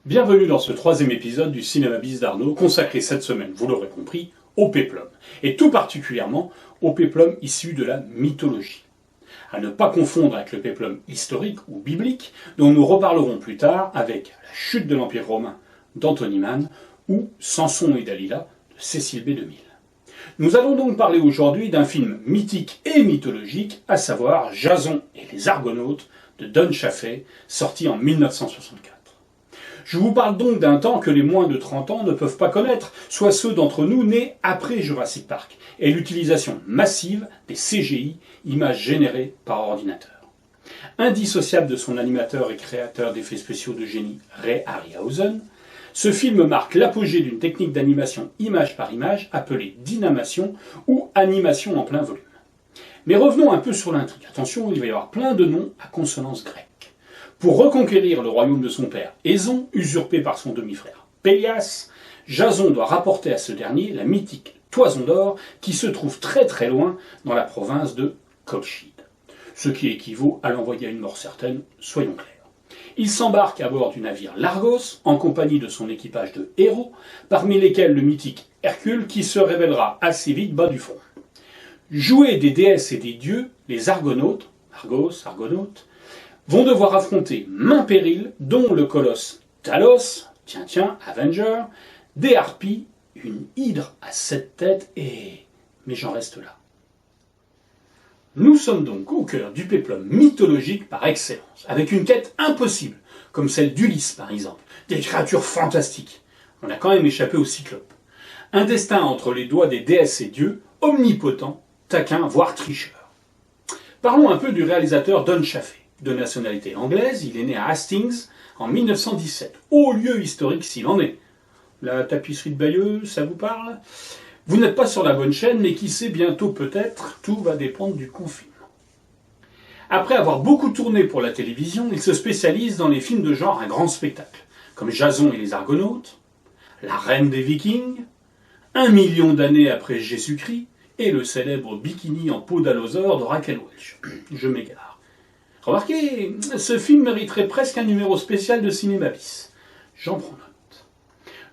Bienvenue dans ce troisième épisode du Cinéma Bis d'Arnaud, consacré cette semaine, vous l'aurez compris, au péplum, et tout particulièrement au péplum issu de la mythologie. À ne pas confondre avec le péplum historique ou biblique, dont nous reparlerons plus tard avec La chute de l'Empire romain d'Anthony Mann ou Samson et Dalila de Cécile B. DeMille. Nous allons donc parler aujourd'hui d'un film mythique et mythologique, à savoir Jason et les Argonautes de Don Chaffee, sorti en 1964. Je vous parle donc d'un temps que les moins de 30 ans ne peuvent pas connaître, soit ceux d'entre nous nés après Jurassic Park, et l'utilisation massive des CGI, images générées par ordinateur. Indissociable de son animateur et créateur d'effets spéciaux de génie Ray Harryhausen, ce film marque l'apogée d'une technique d'animation image par image appelée dynamation ou animation en plein volume. Mais revenons un peu sur l'intrigue. Attention, il va y avoir plein de noms à consonance grecque. Pour reconquérir le royaume de son père, Éson, usurpé par son demi-frère Pélias, Jason doit rapporter à ce dernier la mythique Toison d'or qui se trouve très très loin dans la province de Colchide. Ce qui équivaut à l'envoyer à une mort certaine, soyons clairs. Il s'embarque à bord du navire Largos, en compagnie de son équipage de héros, parmi lesquels le mythique Hercule qui se révélera assez vite bas du front. Joués des déesses et des dieux, les Argonautes, Argonautes, vont devoir affronter maint péril, dont le colosse Talos, Avenger, des harpies, une hydre à 7 têtes et... mais j'en reste là. Nous sommes donc au cœur du péplum mythologique par excellence, avec une quête impossible, comme celle d'Ulysse par exemple, des créatures fantastiques. On a quand même échappé au cyclope. Un destin entre les doigts des déesses et dieux, omnipotent, taquin, voire tricheur. Parlons un peu du réalisateur Don Chaffee. De nationalité anglaise, il est né à Hastings en 1917, haut lieu historique s'il en est. La tapisserie de Bayeux, ça vous parle ? Vous n'êtes pas sur la bonne chaîne, mais qui sait, bientôt peut-être, tout va dépendre du confinement. Après avoir beaucoup tourné pour la télévision, il se spécialise dans les films de genre un grand spectacle, comme Jason et les Argonautes, La Reine des Vikings, 1 million d'années après Jésus-Christ, et le célèbre bikini en peau d'allosaure de Raquel Welch. Je m'égare. Remarquez, ce film mériterait presque un numéro spécial de Cinéma Bis. J'en prends note.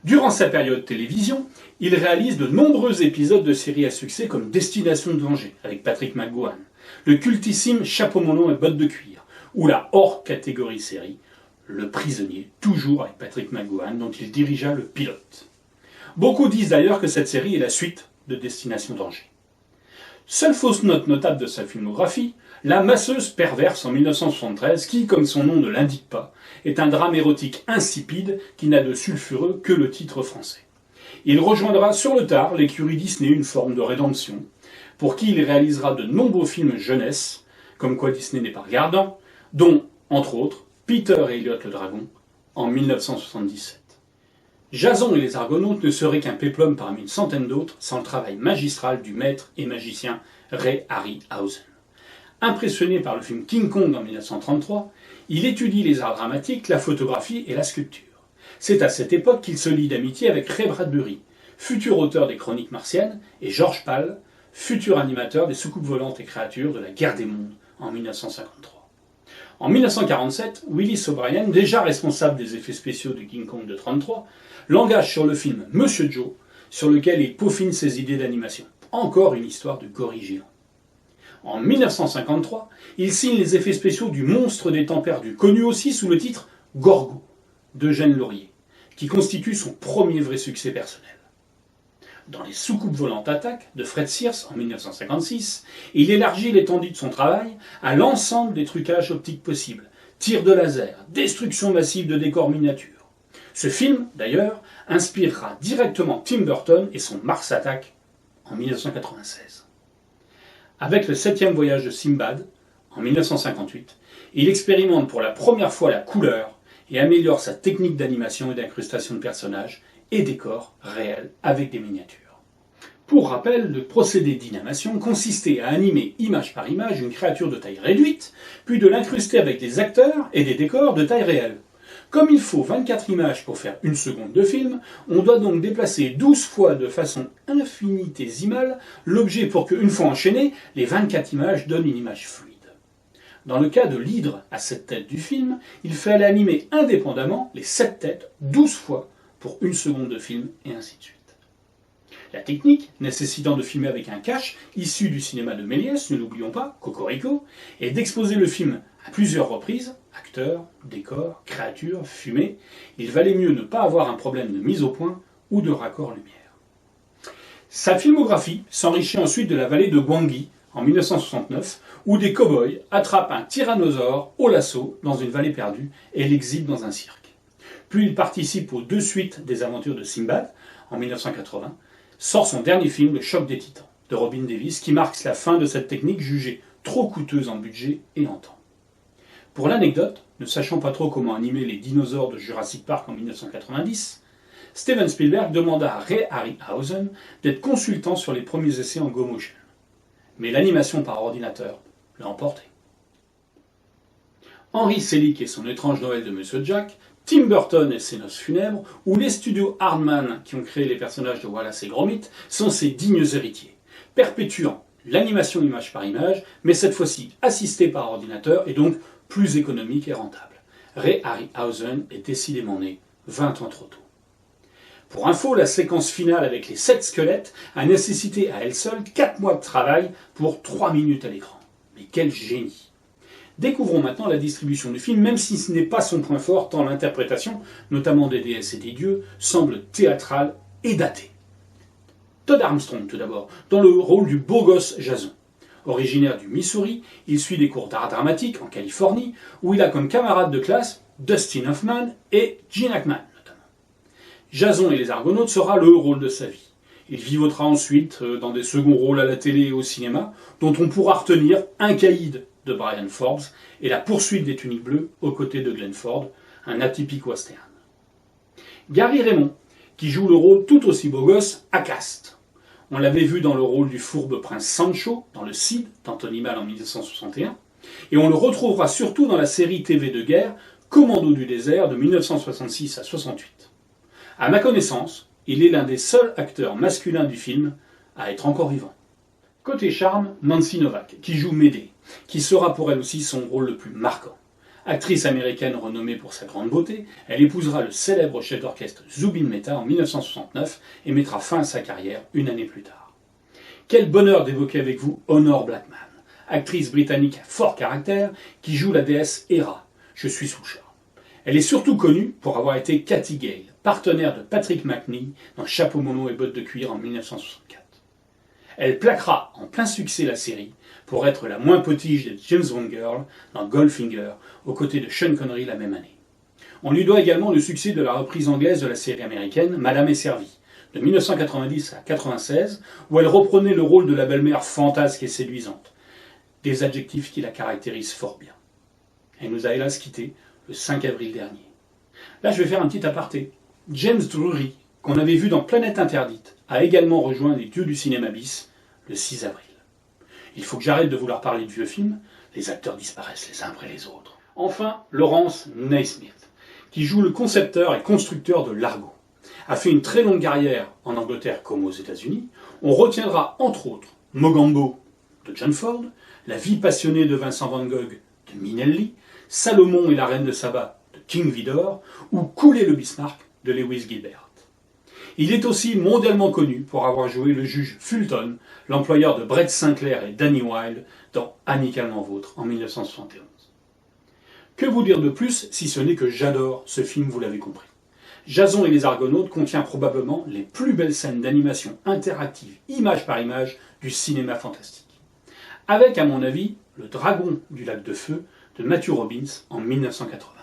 Durant sa période télévision, il réalise de nombreux épisodes de séries à succès comme Destination danger avec Patrick McGoohan, le cultissime Chapeau melon et bottes de cuir, ou la hors-catégorie série Le Prisonnier, toujours avec Patrick McGoohan, dont il dirigea le pilote. Beaucoup disent d'ailleurs que cette série est la suite de Destination danger. Seule fausse note notable de sa filmographie, La masseuse perverse en 1973, qui, comme son nom ne l'indique pas, est un drame érotique insipide qui n'a de sulfureux que le titre français. Il rejoindra sur le tard l'écurie Disney, une forme de rédemption, pour qui il réalisera de nombreux films jeunesse, comme quoi Disney n'est pas regardant, dont, entre autres, Peter et Elliot le Dragon, en 1977. Jason et les Argonautes ne seraient qu'un péplum parmi une centaine d'autres sans le travail magistral du maître et magicien Ray Harryhausen. Impressionné par le film King Kong en 1933, il étudie les arts dramatiques, la photographie et la sculpture. C'est à cette époque qu'il se lie d'amitié avec Ray Bradbury, futur auteur des Chroniques martiennes, et George Pal, futur animateur des Soucoupes volantes et créatures de la Guerre des mondes en 1953. En 1947, Willis O'Brien, déjà responsable des effets spéciaux du King Kong de 1933, l'engage sur le film Monsieur Joe, sur lequel il peaufine ses idées d'animation. Encore une histoire de gorille géant. En 1953, il signe les effets spéciaux du Monstre des Temps perdus, connu aussi sous le titre Gorgo, d'Eugène Laurier, qui constitue son premier vrai succès personnel. Dans Les Soucoupes volantes attaque de Fred Sears en 1956, il élargit l'étendue de son travail à l'ensemble des trucages optiques possibles, tirs de laser, destruction massive de décors miniatures. Ce film, d'ailleurs, inspirera directement Tim Burton et son Mars Attack en 1996. Avec le 7e voyage de Simbad, en 1958, il expérimente pour la première fois la couleur et améliore sa technique d'animation et d'incrustation de personnages et décors réels avec des miniatures. Pour rappel, le procédé d'animation consistait à animer image par image une créature de taille réduite, puis de l'incruster avec des acteurs et des décors de taille réelle. Comme il faut 24 images pour faire une seconde de film, on doit donc déplacer 12 fois de façon infinitésimale l'objet pour qu'une fois enchaîné, les 24 images donnent une image fluide. Dans le cas de l'hydre à 7 têtes du film, il fallait animer indépendamment les 7 têtes 12 fois pour 1 seconde de film, et ainsi de suite. La technique, nécessitant de filmer avec un cache, issu du cinéma de Méliès, ne l'oublions pas, Cocorico, et d'exposer le film à plusieurs reprises, acteurs, décors, créatures, fumée, il valait mieux ne pas avoir un problème de mise au point ou de raccord lumière. Sa filmographie s'enrichit ensuite de la vallée de Gwangi, en 1969, où des cow-boys attrapent un tyrannosaure au lasso dans une vallée perdue et l'exhibent dans un cirque. Puis il participe aux 2 suites des aventures de Simbad, en 1980, sort son dernier film, Le Choc des Titans, de Robin Davis, qui marque la fin de cette technique jugée trop coûteuse en budget et en temps. Pour l'anecdote, ne sachant pas trop comment animer les dinosaures de Jurassic Park en 1990, Steven Spielberg demanda à Ray Harryhausen d'être consultant sur les premiers essais en Go Motion. Mais l'animation par ordinateur l'a emporté. Henry Selick et son étrange Noël de Monsieur Jack, Tim Burton et ses noces funèbres, ou les studios Hardman qui ont créé les personnages de Wallace et Gromit, sont ses dignes héritiers, perpétuant l'animation image par image, mais cette fois-ci assistée par ordinateur et donc plus économique et rentable. Ray Harryhausen est décidément né 20 ans trop tôt. Pour info, la séquence finale avec les 7 squelettes a nécessité à elle seule 4 mois de travail pour 3 minutes à l'écran. Mais quel génie! Découvrons maintenant la distribution du film, même si ce n'est pas son point fort, tant l'interprétation, notamment des déesses et des dieux, semble théâtrale et datée. Todd Armstrong, tout d'abord, dans le rôle du beau gosse Jason. Originaire du Missouri, il suit des cours d'art dramatique en Californie, où il a comme camarades de classe Dustin Hoffman et Gene Hackman, notamment. Jason et les Argonautes sera le rôle de sa vie. Il vivotera ensuite dans des seconds rôles à la télé et au cinéma, dont on pourra retenir Un caïd de Brian Forbes et La poursuite des tuniques bleues aux côtés de Glenn Ford, un atypique western. Gary Raymond, qui joue le rôle tout aussi beau gosse Acast. On l'avait vu dans le rôle du fourbe prince Sancho, dans le Cid d'Anthony Mann en 1961, et on le retrouvera surtout dans la série TV de guerre Commando du désert de 1966 à 68. À ma connaissance, il est l'un des seuls acteurs masculins du film à être encore vivant. Côté charme, Nancy Novak, qui joue Médée, qui sera pour elle aussi son rôle le plus marquant. Actrice américaine renommée pour sa grande beauté, elle épousera le célèbre chef d'orchestre Zubin Mehta en 1969 et mettra fin à sa carrière 1 année plus tard. Quel bonheur d'évoquer avec vous Honor Blackman, actrice britannique à fort caractère qui joue la déesse Héra. Je suis sous le charme. Elle est surtout connue pour avoir été Cathy Gale, partenaire de Patrick Macnee dans Chapeau melon et bottes de cuir en 1964. Elle plaquera en plein succès la série pour être la moins potige des James Bond Girls dans Goldfinger, aux côtés de Sean Connery la même année. On lui doit également le succès de la reprise anglaise de la série américaine Madame est servie, de 1990 à 1996, où elle reprenait le rôle de la belle-mère fantasque et séduisante, des adjectifs qui la caractérisent fort bien. Elle nous a hélas quittés le 5 avril dernier. Là, je vais faire un petit aparté. James Drury, qu'on avait vu dans Planète Interdite, a également rejoint les dieux du cinéma bis le 6 avril. Il faut que j'arrête de vouloir parler de vieux films, les acteurs disparaissent les uns après les autres. Enfin, Lawrence Naismith, qui joue le concepteur et constructeur de l'Argo, a fait une très longue carrière en Angleterre comme aux États-Unis. On retiendra entre autres Mogambo de John Ford, La vie passionnée de Vincent van Gogh de Minelli, Salomon et la reine de Saba de King Vidor ou Couler le Bismarck de Lewis Gilbert. Il est aussi mondialement connu pour avoir joué le juge Fulton, l'employeur de Brett Sinclair et Danny Wilde dans Amicalement Vôtre en 1971. Que vous dire de plus si ce n'est que j'adore ce film, vous l'avez compris. Jason et les Argonautes contient probablement les plus belles scènes d'animation interactive, image par image, du cinéma fantastique. Avec, à mon avis, Le Dragon du lac de feu de Matthew Robbins en 1980.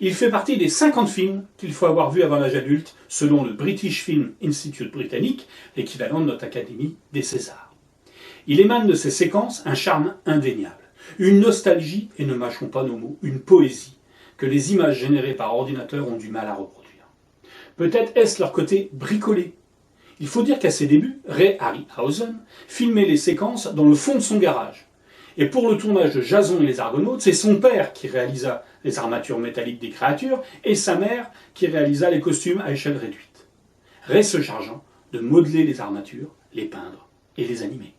Il fait partie des 50 films qu'il faut avoir vus avant l'âge adulte, selon le British Film Institute britannique, l'équivalent de notre Académie des Césars. Il émane de ces séquences un charme indéniable, une nostalgie, et ne mâchons pas nos mots, une poésie, que les images générées par ordinateur ont du mal à reproduire. Peut-être est-ce leur côté bricolé. Il faut dire qu'à ses débuts, Ray Harryhausen filmait les séquences dans le fond de son garage. Et pour le tournage de Jason et les Argonautes, c'est son père qui réalisa les armatures métalliques des créatures et sa mère qui réalisa les costumes à échelle réduite. Ray se chargeant de modeler les armatures, les peindre et les animer.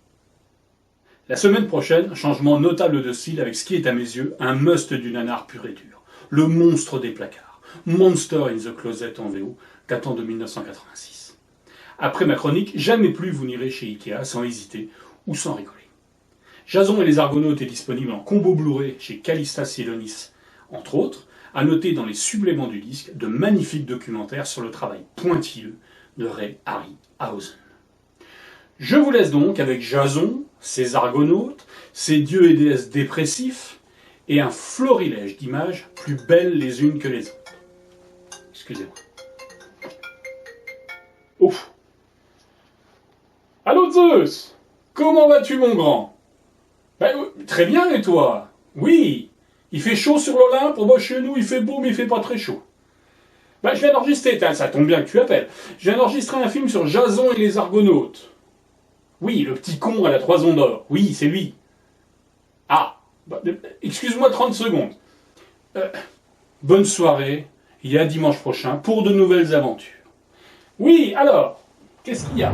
La semaine prochaine, changement notable de style avec ce qui est à mes yeux un must du nanar pur et dur. Le monstre des placards. Monster in the Closet en VO, datant de 1986. Après ma chronique, jamais plus vous n'irez chez Ikea sans hésiter ou sans rigoler. Jason et les Argonautes est disponible en combo Blu-ray chez Calista Silonis, entre autres, à noter dans les suppléments du disque de magnifiques documentaires sur le travail pointilleux de Ray Harryhausen. Je vous laisse donc avec Jason, ses Argonautes, ses dieux et déesses dépressifs, et un florilège d'images plus belles les unes que les autres. Excusez-moi. Ouf. Allô Zeus, comment vas-tu mon grand? Très bien et toi? Oui, il fait chaud sur l'Olympe, moi chez nous il fait beau mais il fait pas très chaud. Je viens d'enregistrer, ça tombe bien que tu appelles, je viens d'enregistrer un film sur Jason et les Argonautes. Oui, le petit con à la toison d'or, oui c'est lui. Ah, excuse-moi 30 secondes. Bonne soirée, et à dimanche prochain pour de nouvelles aventures. Oui, alors, qu'est-ce qu'il y a ?